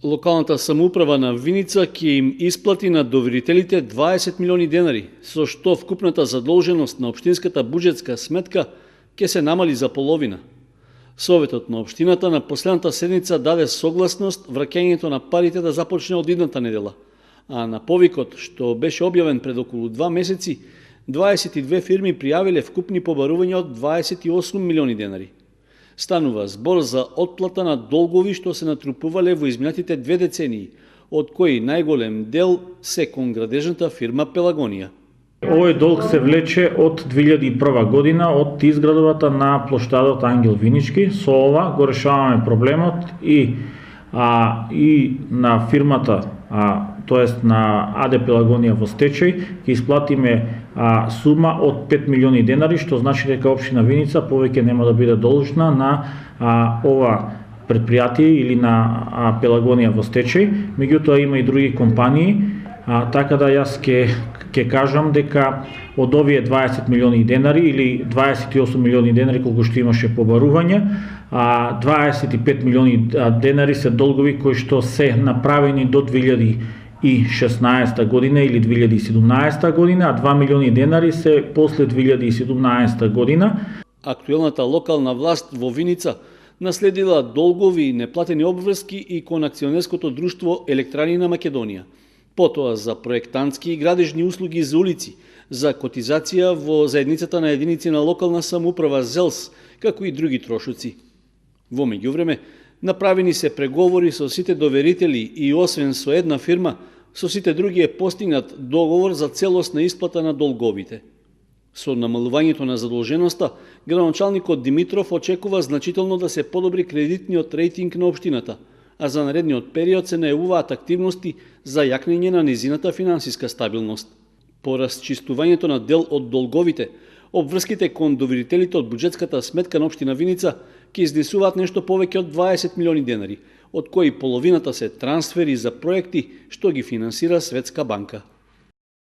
Локалната самоуправа на Виница ќе им исплати на доверителите 20 милиони денари, со што вкупната задолженост на општинската буџетска сметка ќе се намали за половина. Советот на општината на последната седница даде согласност враќањето на парите да започне од идната недела, а на повикот, што беше објавен пред околу 2 месеци, 22 фирми пријавиле вкупни побарувања од 28 милиони денари. Станува збор за отплата на долгови што се натрупувале во изминатите 2 децении, од кои најголем дел се кон градежната фирма Пелагонија. Овој долг се влече од 2001 година од изградовата на плоштадот Ангел Винички. Со ова го решаваме проблемот и на фирмата, тоест на АД Пелагонија во стечај, ќе исплатиме сума од 5 милиони денари, што значи дека општина Виница повеќе нема да биде должна на ова предпријатие или на Пелагонија во стечај. Меѓутоа има и други компании, така да јас ќе кажам дека од овие 20 милиони денари или 28 милиони денари колку што имаше побарување, 25 милиони денари се долгови кои што се направени до 2016 година или 2017 година, а 2 милиони денари се после 2017 година. Актуелната локална власт во Виница наследила долгови и неплатени обврски и кон акционерското друштво Електрани на Македонија. Потоа за проектантски и градежни услуги за улици, за котизација во заедницата на единици на локална самоуправа ЗЕЛС, како и други трошоци. Во меѓувреме, направени се преговори со сите доверители и освен со една фирма, со сите други е постигнат договор за целосна исплата на долговите. Со намалувањето на задолженоста, градоначалникот Димитров очекува значително да се подобри кредитниот рейтинг на општината, а за наредниот период се најавуваат активности за јакнење на незината финансиска стабилност. По расчистувањето на дел од долговите, обврските кон доверителите од буџетската сметка на општина Виница ќе изнесуваат нешто повеќе од 20 милиони денари, од кои половината се трансфери за проекти што ги финансира Светска банка.